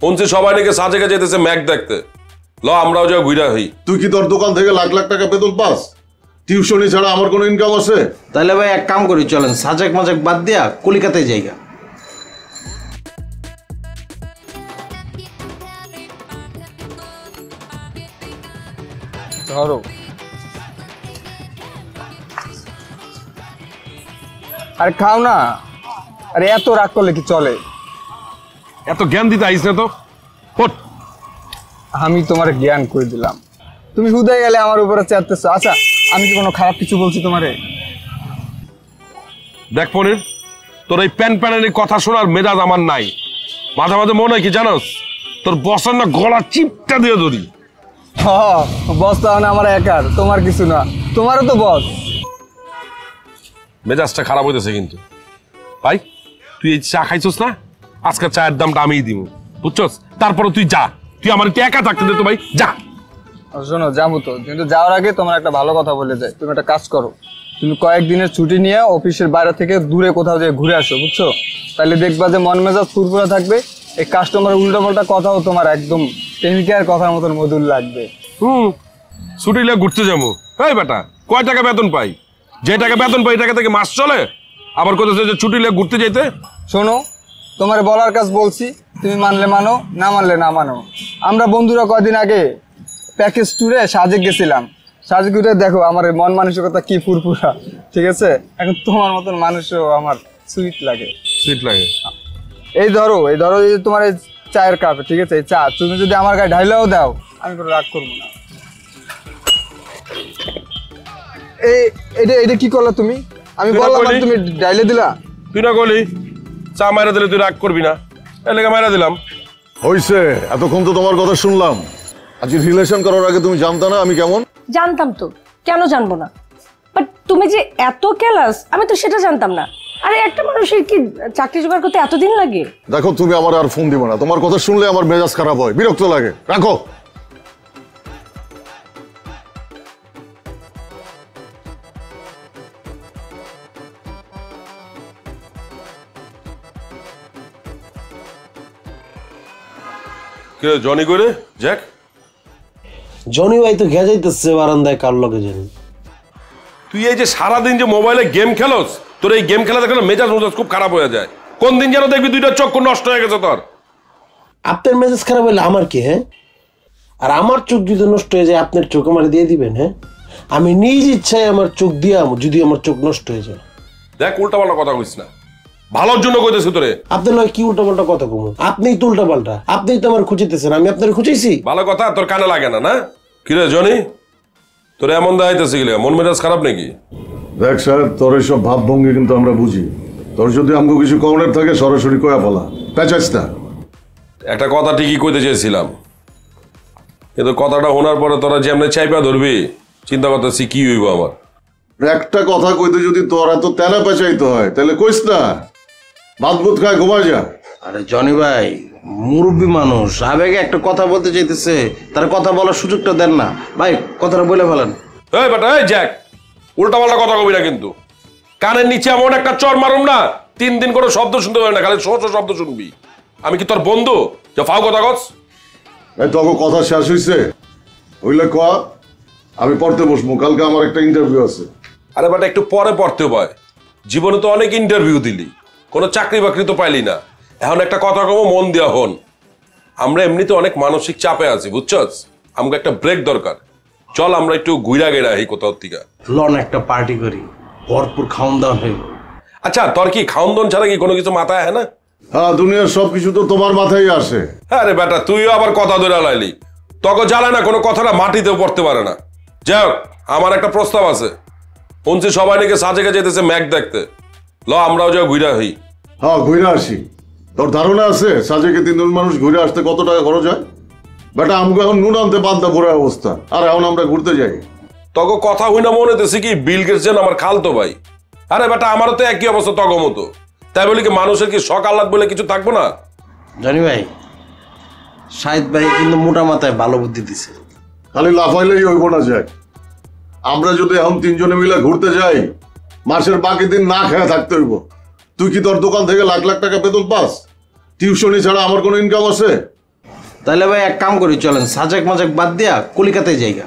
শুনছি সবাই নাকি সাজেকে যেতেছে ম্যাক দেখতে। ল আমরাও যাও ঘুরা হই। তুই কি তোর দোকান থেকে লাখ লাখ টাকা বেতন পাস? টিউশনি ছাড়া আমার কোনো ইনকাম আছে? তাহলে ভাই এক কাম করি, চলেন সাজেক মাজাক বাদ দিয়া কলিকাতায় যাইগা। ধরো আরে খাও না। আরে এত রাগ করলে কি চলে? এত জ্ঞান দিতে আইস না তো। আমি তোমার জ্ঞান করে দিলাম, তুমি হুদায় গেলে আমার উপরে চাপতেছো। আচ্ছা আমি কি কোনো খারাপ কিছু বলছি তোমারে? দেখ পনির, তোর এই প্যান প্যানের কথা শোনার মেজাজ আমার নাই। মাঝে মাঝে মনে হয় কি জানোস, তোর বসার না গলা চিপটা দিয়ে ধরি। বস তো না আমার একার, তোমার কিছু না, তোমারও তো বস। মেজাজটা খারাপ হইতেছে কিন্তু ভাই। তুই এই চা খাইছস না, আজকে চায়ের দামটা আমিই দিব, বুঝছস? তারপরে তুই যা, তুই আমার একটু একা থাকতে দে তো ভাই, যা। শোনো যাবো তো, কিন্তু যাওয়ার আগে তোমার একটা ভালো কথা বলে যাই। তুমি একটা কাজ করো, তুমি কয়েকদিনের ছুটি নিয়ে অফিসের বাইরে থেকে দূরে কোথাও যেয়ে ঘুরে আসো, বুঝছো? তাহলে দেখবা যে মন মেজাজ ফুরফুরা থাকবে। এই কাস্টমারের উল্টো পাল্টা কথাও তোমার একদম প্রেমিকার কথার মতন মধুর লাগবে। ছুটি নিয়ে ঘুরতে যাবো? এই বেটা, কয় টাকা বেতন পাই? যে টাকা বেতন পাই টাকা থেকে মাস চলে, আবার কোথাও যে ছুটি নিয়ে ঘুরতে যাইতে। শোনো, তোমার বলার কাজ বলছি, তুমি মানলে মানো, না মানলে না মানো। আমরা বন্ধুরা কয়দিন আগে প্যাকেজ ট্যুরে সাজেক গেছিলাম। সাজেক ঘুরে দেখো আমার মন মানসিকতা কি ফুরফুরা, ঠিক আছে? এখন তোমার মতন মানুষও আমার সুইট লাগে। সুইট লাগে? এই ধরো এই তোমার এই চায়ের কাপ, ঠিক আছে? এই চা তুমি যদি আমার গায়ে ঢাইলেও দাও, আমি কোনো রাগ করবো না। এটা কি করলা তুমি? আমি বললাম তুমি ঢাইলে দিলা। তুই না বলি চা মারা দিলে তুই রাগ করবি না, এর লেগে মারা দিলাম। হইছে, এতক্ষণ তো তোমার কথা শুনলাম। আজকে রিলেশন করার আগে তুমি জানতা না আমি কেমন? জানতাম তো, কেন জানবো না? বাট তুমি যে এত কেলাস, আমি তো সেটা জানতাম না। আরে একটা মানুষের কি চাকরি জোগাড় করতে এতদিন লাগে? দেখো তুমি আমার আর ফোন দিবে না, তোমার কথা শুনলে আমার মেজাজ খারাপ হয়, বিরক্ত লাগে। রাখো। কে জনি করে জ্যাক? জনি ভাই তো গেজাইতেছে বারান্দায়, কার লগে জানি। তুই এই যে সারাদিন যে মোবাইলে গেম খেলোস, তোর এই গেম খেলা দেখলে মেজাজ খুব খারাপ হয়ে যায়। কোন দিন যেন দেখবি দুইটা চক্ষু নষ্ট হয়ে গেছে তোর। আপনার মেজাজ খারাপ হইলে আমার কি? হ্যাঁ, আর আমার চোখ যদি নষ্ট হয়ে যায় আপনার চোখ আমার দিয়ে দিবেন? হ্যাঁ, আমি নিজ ইচ্ছায় আমার চোখ দিয়া যদি আমার চোখ নষ্ট হয়ে যায়। দেখ উল্টা পাল্টা কথা কইস না, ভালোর জন্য কইতেছি তোরে। আপনার নয় কি উল্টা পাল্টা কথা কমো? আপনিই তো উল্টা পাল্টা, আপনিই তো আমার খুঁজিতেছেন, আমি আপনার খুঁজেছি। ভালো কথা তোর কানে লাগে না? না কিরে জনি, তোর এমন দেখাইতেছে গেলে মন মেজাজ খারাপ নাকি? দেখ সাহেব, তোর এইসব ভাবভঙ্গি কিন্তু আমরা বুঝি। তোর যদি আমাকে কিছু কমনের থাকে সরাসরি কয়া ফেলা, পেঁচাইস না। একটা কথা ঠিকই কইতে চেয়েছিলাম, কিন্তু কথাটা শোনার পরে তোরা যেমনি চাইপা ধরবি চিন্তা করতেছি কি হইব আমার। একটা কথা কইতে যদি তোর এত তেনা পেঁচাইতে হয় তাহলে কইস না, ভাত বুত খায় ঘুমাই যা। আরে জনি ভাই মুরব্বী মানুষ, আবেগে একটা কথা বলতে চাইতেছে, তার কথা বলার সুযোগটা দেন না ভাই, কথাটা বলে ফেলেন। এই বেটা, এই জ্যাক, উল্টা পাল্টা কথা কবি না কিন্তু। কানের নিচে এমন একটা চর মারুম না, 3 দিন কোনো শব্দ শুনতে পারবি না, খালি শো শো শব্দ শুনবি। আমি কি তোর বন্ধু যে ফাও কথা কস? এই তোকে কথা শেষ হইছে? হইলে ক, আমি পড়তে বসবো, কালকে আমার একটা ইন্টারভিউ আছে। আরে বেটা একটু পরে পড়তে হয়, জীবনে তো অনেক ইন্টারভিউ দিলি, কোনো চাকরি বাকরি তো পাইলি না। এখন একটা কথা কব, মন দিয়া হন। আমরা এমনিতে অনেক মানসিক চাপে আছি, বুঝছস? আমাকে একটা ব্রেক দরকার। চল আমরা একটু ঘুরা গেরা এই কোথাও থেকে। লন একটা পার্টি করি, ভরপুর খাওন দাওয়ান হইব। আচ্ছা তোর কি খাওন দাওন ছাড়া কি কোনো কিছু মাথায় হয় না? হ্যাঁ, দুনিয়ার সবকিছু তো তোমার মাথায় আসে। আরে বেটা তুইও আবার কথা ধরে লাইলি, তখন জ্বালায় না, কোনো কথাটা মাটিতেও পড়তে পারে না। যাই হোক, আমার একটা প্রস্তাব আছে। শুনছি সবাই নাকি সাজেকে যেতেছে ম্যাক দেখতে। ল আমরাও যাও ঘুরা হই। হ্যাঁ, ঘুরে আসি। তোর ধারণা আছে সাজেকে 3 জন মানুষ ঘুরে আসতে কত টাকা খরচ হয়? বেটা আমাকে এখন নুন আনতে বান্দা পুরো অবস্থা, আর এখন আমরা ঘুরতে যাই। তখন কথা হই না মনে হইতেছে কি বিল গেটস আমার খালতো ভাই। আরে বেটা আমারও তো একই অবস্থা তগ মতো, তাই বলি কি মানুষের কি শখ আহ্লাদ বলে কিছু থাকবো না? জনি ভাই, শাহিদ ভাই কিন্তু মোটা মাথায় ভালো বুদ্ধি দিছে। খালি লাফাইলেই হইব না যাক। আমরা যদি এখন 3 জনে মিলে ঘুরতে যাই, মাসের বাকি দিন না খেয়ে থাকতে হইব। তুই কি তোর দোকান থেকে লাখ লাখ টাকা বেতন পাস? টিউশনি ছাড়া আমার কোনো ইনকাম আছে? তাহলে ভাই এক কাম করি, চলেন সাজেক মাজাক বাদ দিয়া কলিকাতায় যাইগা।